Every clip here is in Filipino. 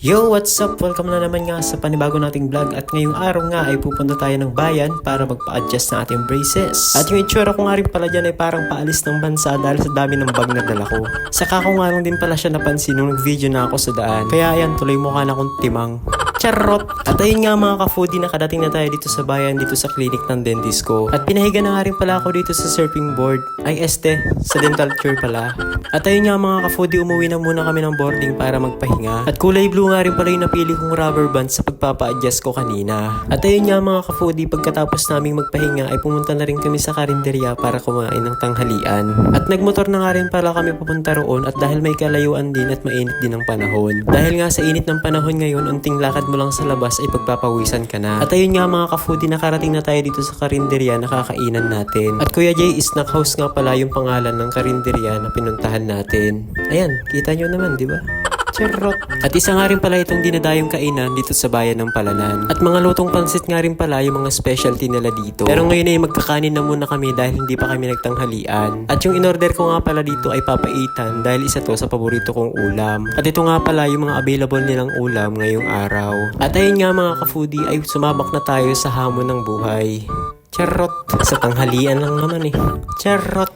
Yo, what's up? Welcome na naman nga sa panibago nating vlog at ngayong araw nga ay pupunta tayo ng bayan para magpa-adjust ng ating braces. At yung itsura ko nga rin pala dyan ay parang paalis ng bansa dahil sa dami ng bag na dala ko. Saka ko nga lang din pala siya napansin nung nag-video na ako sa daan. Kaya ayan, tuloy mukha na akong timang. Charot! At ayun nga mga ka-foodie, nakadating na tayo dito sa bayan, dito sa clinic ng dentist ko. At pinahiga na nga rin pala ako dito sa surfing board. Ay sa dental chair pala. At ayun nga mga ka-foodie, umuwi na muna kami ng boarding para magpahinga. At kulay blue nga rin pala yung napili kong rubber band sa pagpapa-adjust ko kanina. At ayun nga mga ka-foodie, pagkatapos naming magpahinga ay pumunta na rin kami sa karinderya para kumain ng tanghalian. At nagmotor na nga rin pala kami papunta roon at dahil may kalayuan din at mainit din ang panahon. Dahil nga sa init ng panahon ngayon, unting lakad mo lang sa labas ay pagpapawisan ka na. At ayun nga mga ka-foodie, nakarating na tayo dito sa karinderya na kakainan natin. At Kuya Jay, Snack House nga pala yung pangalan ng karinderya na pinuntahan natin. Ayan, kita nyo naman, di ba? Charot! At isa nga rin pala itong dinadayong kainan dito sa bayan ng Palanan. At mga lutong pansit nga rin pala yung mga specialty nila dito. Pero ngayon ay magkakanin na muna kami dahil hindi pa kami nagtanghalian. At yung in-order ko nga pala dito ay papaitan dahil isa to sa paborito kong ulam. At ito nga pala yung mga available nilang ulam ngayong araw. At ayun nga mga ka-foodie ay sumabak na tayo sa hamon ng buhay. Charot! Sa tanghalian lang naman eh. Charot!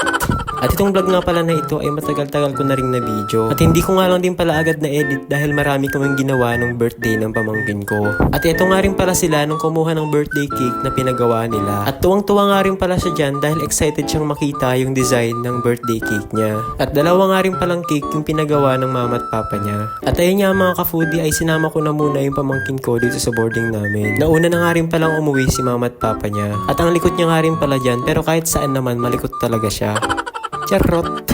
At itong vlog nga pala na ito ay matagal-tagal ko na rin na video. At hindi ko nga lang din pala agad na edit dahil marami kaming ginawa nung birthday ng pamangkin ko. At ito nga rin pala sila nung kumuha ng birthday cake na pinagawa nila. At tuwang-tuwa nga rin pala siya dyan dahil excited siyang makita yung design ng birthday cake niya. At dalawa nga rin palang cake yung pinagawa ng mama at papa niya. At ayun nga mga ka-foodie ay sinama ko na muna yung pamangkin ko dito sa boarding namin. Nauna na nga rin palang umuwi si mama at papa niya. At ang likod niya nga rin pala dyan pero kahit saan naman malikot talaga siya. Charot!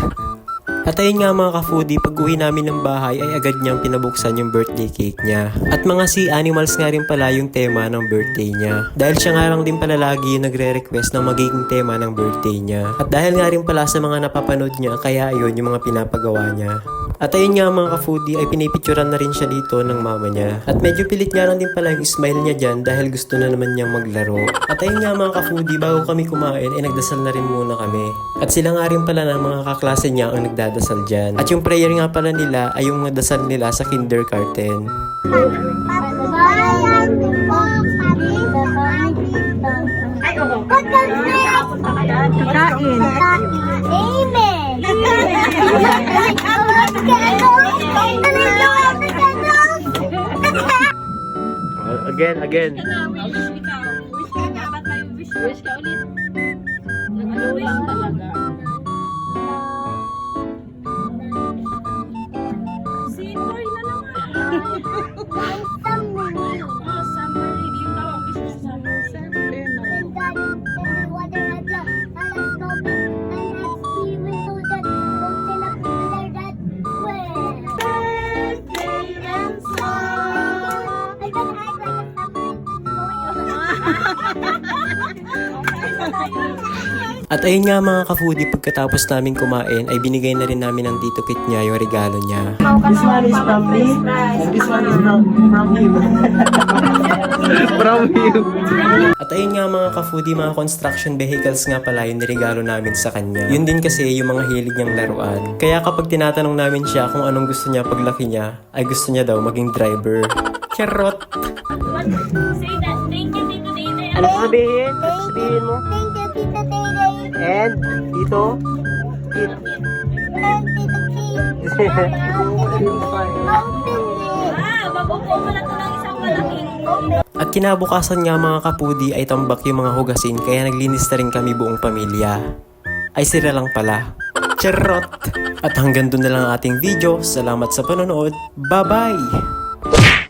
At ayun nga mga ka-foodie, pag uwi namin ng bahay ay agad niyang pinabuksan yung birthday cake niya. At mga sea animals nga rin pala yung tema ng birthday niya. Dahil siya nga lang din pala lagi yung nagre-request ng magiging tema ng birthday niya. At dahil nga rin pala sa mga napapanood niya, kaya ayun yung mga pinapagawa niya. At ayun nga mga ka-foodie ay pinipicturan na rin siya dito ng mama niya. At medyo pilit nga lang din pala yung smile niya dyan dahil gusto na naman niyang maglaro. At ayun nga mga ka-foodie, bago kami kumain ay nagdasal na rin muna kami. At sila nga rin pala ng mga kaklase niya ang nagdadasal dyan. At yung prayer nga pala nila ay yung dasal nila sa kindergarten. Amen. Again. Wish ka ulit. Nag-ano lang talaga. Si Toy na naman. Summer review daw ang wish mo sa At ayun nga mga ka-foodie, pagkatapos namin kumain ay binigay na rin namin ng Tito Kit niya yung regalo niya. This one is from me, and this one is from him. From him. At ayun nga mga ka-foodie, mga construction vehicles nga pala yung niregalo namin sa kanya. Yun din kasi yung mga hilig niyang laruan. Kaya kapag tinatanong namin siya kung anong gusto niya paglaki niya, ay gusto niya daw maging driver. Charot! Say that. Thank you, Tito Dede. Ano sabihin? Ano sabihin mo? Thank you, Tita Tere. And dito? And Tita Kate. Mabubuo mo na ito ng isang malaking. At kinabukasan nga mga kapudi ay tambak yung mga hugasin kaya naglinis na rin kami buong pamilya. Ay sila lang pala. Charot! At hanggang doon na lang ang ating video. Salamat sa panonood. Bye-bye!